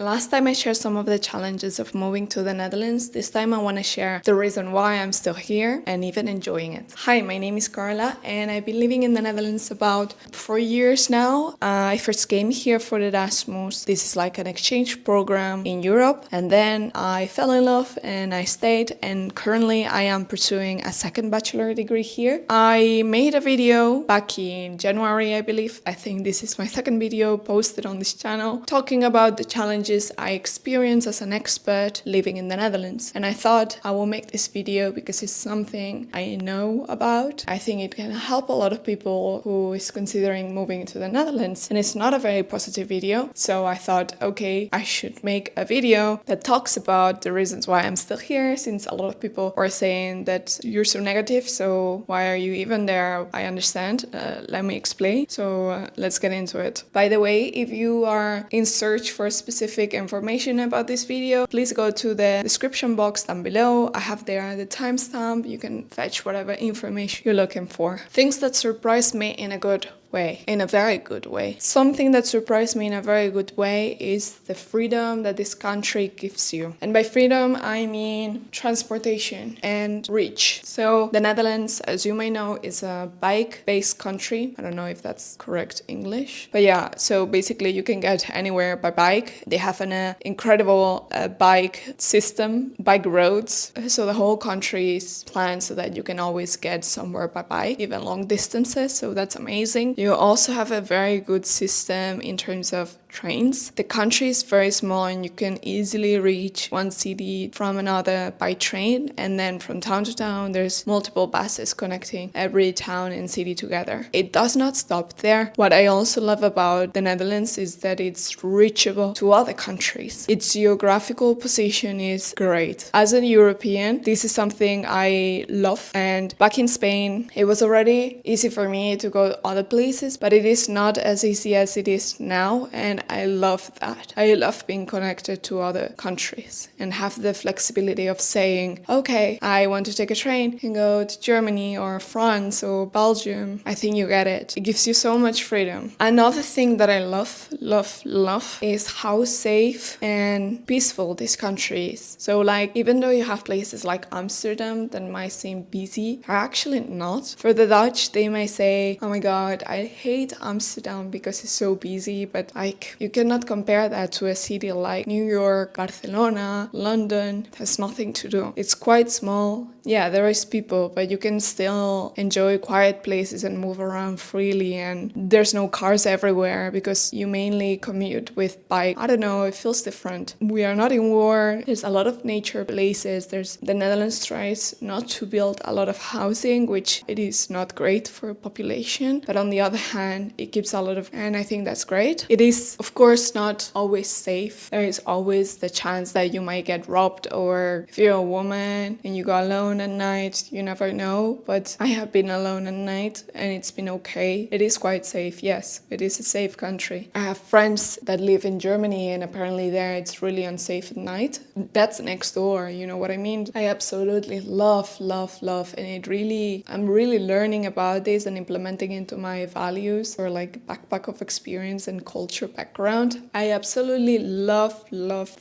Last time I shared some of the challenges of moving to the Netherlands. This time I want to share the reason why I'm still here and even enjoying it. Hi, my name is Carla and I've been living in the Netherlands about 4 years now. I first came here for the Erasmus. This is like an exchange program in Europe, and then I fell in love and I stayed, and currently I am pursuing a second bachelor degree here. I made a video back in January, I believe. I think this is my second video posted on this channel talking about the challenges I experienced as an expat living in the Netherlands. And I thought I will make this video because it's something I know about. I think it can help a lot of people who is considering moving to the Netherlands. And it's not a very positive video. So I thought, okay, I should make a video that talks about the reasons why I'm still here, since a lot of people are saying that you're so negative, so why are you even there? I understand. Let me explain. So let's get into it. By the way, if you are in search for a specific information about this video, please go to the description box down below. I have there the timestamp. You can fetch whatever information you're looking for. Things that surprised me in a good way, in a very good way. Something that surprised me in a very good way is the freedom that this country gives you. And by freedom, I mean transportation and reach. So the Netherlands, as you may know, is a bike-based country. I don't know if that's correct English. But yeah, so basically you can get anywhere by bike. They have an incredible bike system, bike roads. So the whole country is planned so that you can always get somewhere by bike, even long distances. So that's amazing. You also have a very good system in terms of trains. The country is very small and you can easily reach one city from another by train, and then from town to town there's multiple buses connecting every town and city together. It does not stop there. What I also love about the Netherlands is that it's reachable to other countries. Its geographical position is great. As a European, this is something I love, and back in Spain it was already easy for me to go other places, but it is not as easy as it is now, and I love that. I love being connected to other countries and have the flexibility of saying, okay, I want to take a train and go to Germany or France or Belgium. I think you get it. It gives you so much freedom. Another thing that I love is how safe and peaceful this country is. So like, even though you have places like Amsterdam that might seem busy, are actually not. For the Dutch, they may say, oh my God, I hate Amsterdam because it's so busy, but like, you cannot compare that to a city like New York, Barcelona, London. It has nothing to do. It's quite small. Yeah, there is people, but you can still enjoy quiet places and move around freely, and there's no cars everywhere because you mainly commute with bike. I don't know, it feels different. We are not in war. There's a lot of nature places. The Netherlands tries not to build a lot of housing, which it is not great for population, but on the other hand, it keeps a lot of, and I think that's great. It is, of course, not always safe. There is always the chance that you might get robbed, or if you're a woman and you go alone at night, you never know. But I have been alone at night and it's been okay. It is quite safe, yes. It is a safe country. I have friends that live in Germany and apparently there it's really unsafe at night. That's next door, you know what I mean? I absolutely love, and I'm really learning about this and implementing into my values, or like backpack of experience and culture background. I absolutely love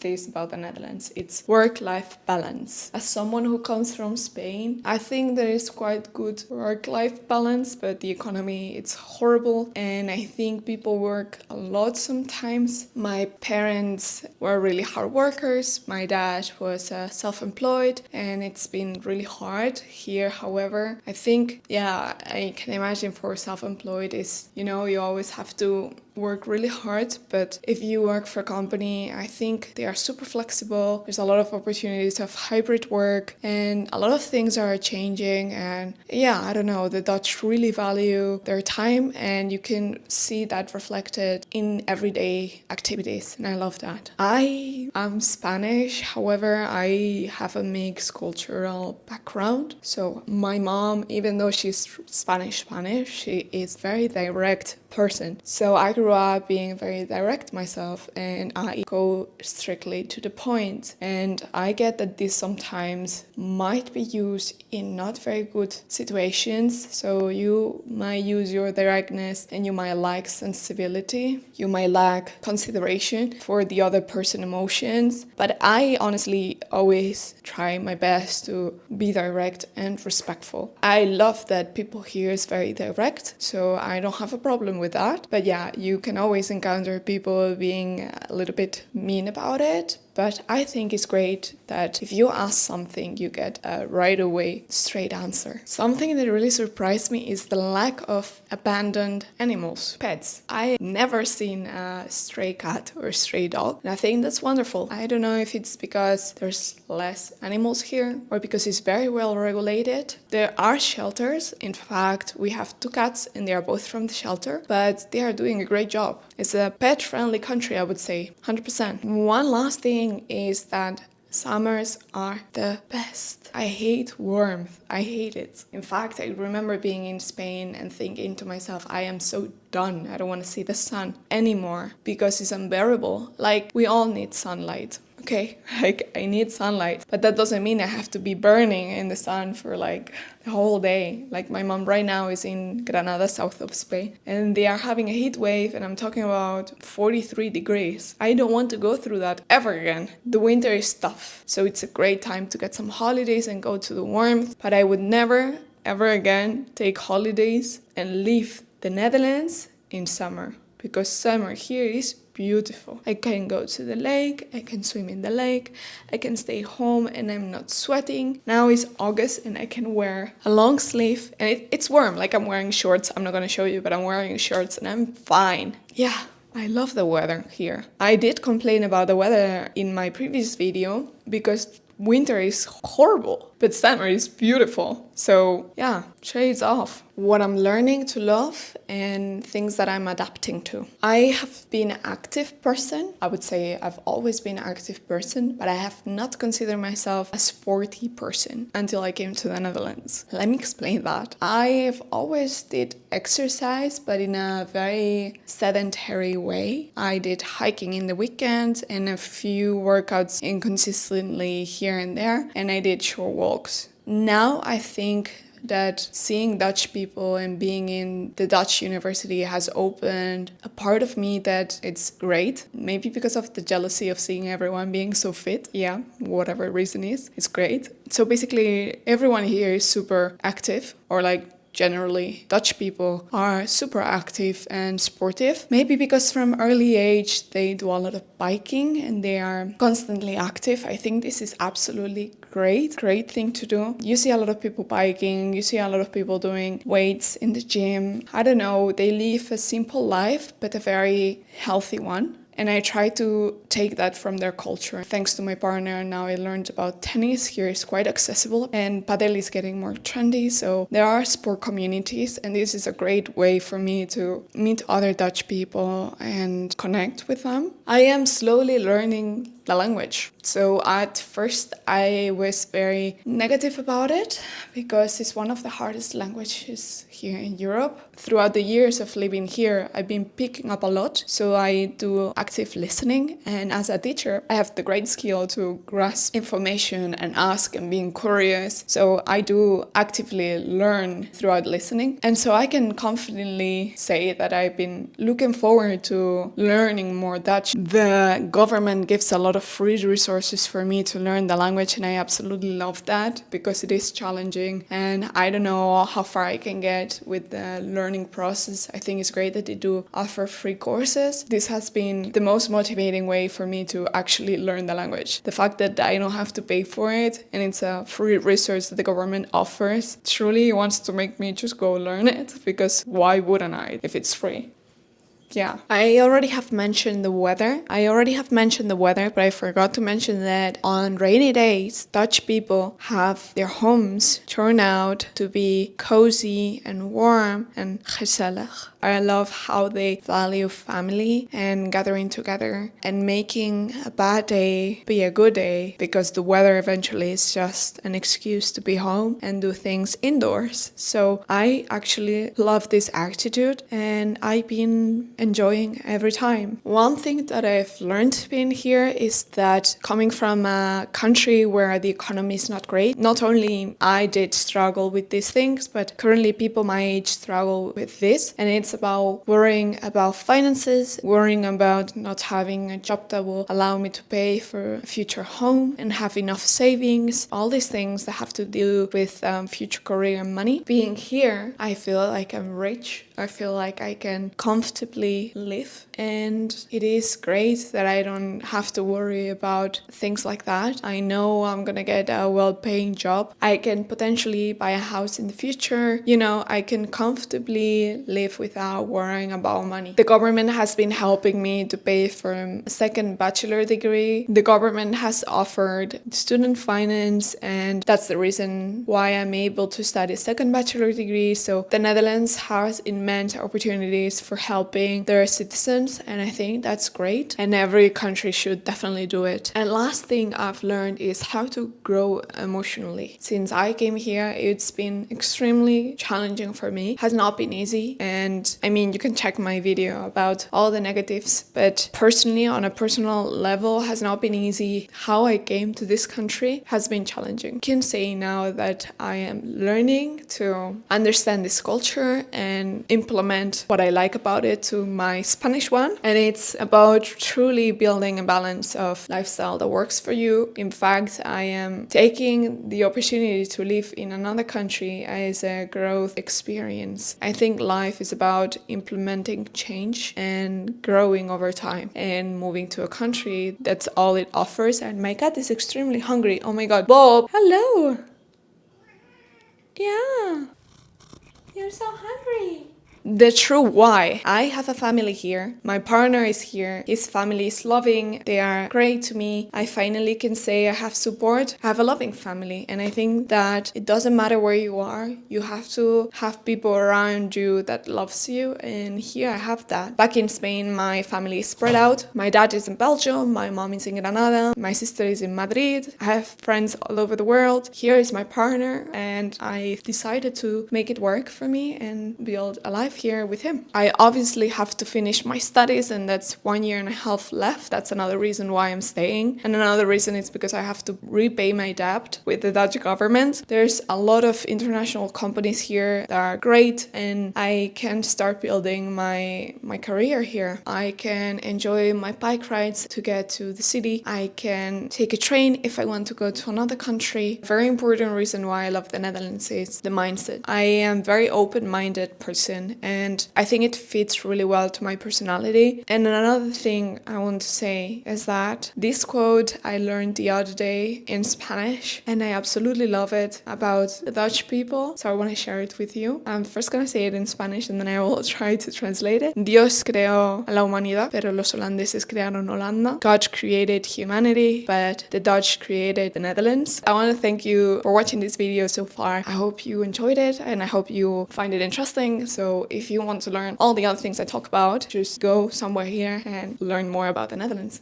this about the Netherlands. It's work-life balance. As someone who comes from Spain, I think there is quite good work-life balance, but the economy, it's horrible, and I think people work a lot sometimes. My parents were really hard workers. My dad was self-employed, and it's been really hard here. However, I think, yeah, I can imagine for self-employed is, you know, you always have to work really hard, but if you work for a company, I think they are super flexible. There's a lot of opportunities of hybrid work, and a lot of things are changing, and yeah, I don't know, the Dutch really value their time, and you can see that reflected in everyday activities, and I love that. I am Spanish, however, I have a mixed cultural background. So my mom, even though she's Spanish, she is very direct person. So I grew up being very direct myself, and I go strictly to the point. And I get that this sometimes might be used in not very good situations. So you might use your directness and you might lack sensibility. You might lack consideration for the other person's emotions. But I honestly always try my best to be direct and respectful. I love that people here is very direct, so I don't have a problem with that. But yeah, you can always encounter people being a little bit mean about it. But I think it's great that if you ask something, you get a right away straight answer. Something that really surprised me is the lack of abandoned animals, pets. I never seen a stray cat or stray dog, and I think that's wonderful. I don't know if it's because there's less animals here or because it's very well regulated. There are shelters. In fact, we have 2 cats and they are both from the shelter, but they are doing a great job. It's a pet-friendly country, I would say, 100%. One last thing is that summers are the best. I hate warmth. I hate it. In fact, I remember being in Spain and thinking to myself, I am so done. I don't want to see the sun anymore because it's unbearable. Like, we all need sunlight. Okay, like I need sunlight, but that doesn't mean I have to be burning in the sun for like the whole day. Like my mom right now is in Granada, south of Spain, and they are having a heat wave, and I'm talking about 43 degrees. I don't want to go through that ever again. The winter is tough, so it's a great time to get some holidays and go to the warmth, but I would never, ever again take holidays and leave the Netherlands in summer, because summer here is beautiful. I can go to the lake, I can swim in the lake, I can stay home and I'm not sweating. Now it's August and I can wear a long sleeve and it's warm, like I'm wearing shorts. I'm not gonna show you, but I'm wearing shorts and I'm fine. Yeah, I love the weather here. I did complain about the weather in my previous video because winter is horrible, but summer is beautiful. So yeah, shades off. What I'm learning to love and things that I'm adapting to. I have been an active person. I would say I've always been an active person, but I have not considered myself a sporty person until I came to the Netherlands. Let me explain that. I've always did exercise, but in a very sedentary way. I did hiking in the weekends and a few workouts inconsistently here and there, and I did short walks. Now I think that seeing Dutch people and being in the Dutch university has opened a part of me that it's great. Maybe because of the jealousy of seeing everyone being so fit. Yeah, whatever reason is, it's great. So basically everyone here is super active, or like generally Dutch people are super active and sportive. Maybe because from early age they do a lot of biking and they are constantly active. I think this is absolutely great thing to do. You see a lot of people biking, you see a lot of people doing weights in the gym. I don't know, they live a simple life but a very healthy one. And I try to take that from their culture. Thanks to my partner, now I learned about tennis. Here is quite accessible and padel is getting more trendy. So there are sport communities and this is a great way for me to meet other Dutch people and connect with them. I am slowly learning the language. So at first I was very negative about it because it's one of the hardest languages here in Europe. Throughout the years of living here, I've been picking up a lot. So I do active listening, and as a teacher, I have the great skill to grasp information and ask and being curious. So I do actively learn throughout listening. And so I can confidently say that I've been looking forward to learning more Dutch. The government gives a lot of free resources for me to learn the language, and I absolutely love that because it is challenging and I don't know how far I can get with the learning process. I think it's great that they do offer free courses. This has been the most motivating way for me to actually learn the language. The fact that I don't have to pay for it and it's a free resource that the government offers truly wants to make me just go learn it, because why wouldn't I if it's free? Yeah, I already have mentioned the weather. But I forgot to mention that on rainy days, Dutch people have their homes turned out to be cozy and warm and gezellig. I love how they value family and gathering together and making a bad day be a good day, because the weather eventually is just an excuse to be home and do things indoors. So I actually love this attitude, and I've been enjoying every time. One thing that I've learned being here is that coming from a country where the economy is not great, not only I did struggle with these things, but currently people my age struggle with this. And it's about worrying about finances, worrying about not having a job that will allow me to pay for a future home and have enough savings, all these things that have to do with future career and money. Being here, I feel like I'm rich. I feel like I can comfortably live, and it is great that I don't have to worry about things like that. I know I'm gonna get a well-paying job. I can potentially buy a house in the future. I can comfortably live without worrying about money. The government has been helping me to pay for a second bachelor degree. The government has offered student finance, and that's the reason why I'm able to study a second bachelor degree. So the Netherlands has immense opportunities for helping their citizens, and I think that's great, and every country should definitely do it. And last thing I've learned is how to grow emotionally. Since I came here, it's been extremely challenging for me. It has not been easy, and I mean, you can check my video about all the negatives, but personally, on a personal level, has not been easy. How I came to this country has been challenging. I can say now that I am learning to understand this culture and implement what I like about it to my Spanish one. And it's about truly building a balance of lifestyle that works for you. In fact, I am taking the opportunity to live in another country as a growth experience. I think life is about implementing change and growing over time, and moving to a country that's all it offers. And my cat is extremely hungry. Oh my god. Bob, hello. Yeah. You're so hungry. The true why. I have a family here. My partner is here. His family is loving. They are great to me. I finally can say I have support. I have a loving family. And I think that it doesn't matter where you are. You have to have people around you that loves you. And here I have that. Back in Spain, my family is spread out. My dad is in Belgium. My mom is in Granada. My sister is in Madrid. I have friends all over the world. Here is my partner. And I decided to make it work for me and build a life here with him. I obviously have to finish my studies, and that's 1 year and a half left. That's another reason why I'm staying. And another reason is because I have to repay my debt with the Dutch government. There's a lot of international companies here that are great, and I can start building my career here. I can enjoy my bike rides to get to the city. I can take a train if I want to go to another country. Very important reason why I love the Netherlands is the mindset. I am very open-minded person, and I think it fits really well to my personality. And another thing I want to say is that this quote I learned the other day in Spanish, and I absolutely love it, about the Dutch people, so I want to share it with you. I'm first gonna say it in Spanish and then I will try to translate it. Dios creó a la humanidad, pero los holandeses crearon Holanda. God created humanity, but the Dutch created the Netherlands. I want to thank you for watching this video so far. I hope you enjoyed it, and I hope you find it interesting. So if you want to learn all the other things I talk about, just go somewhere here and learn more about the Netherlands.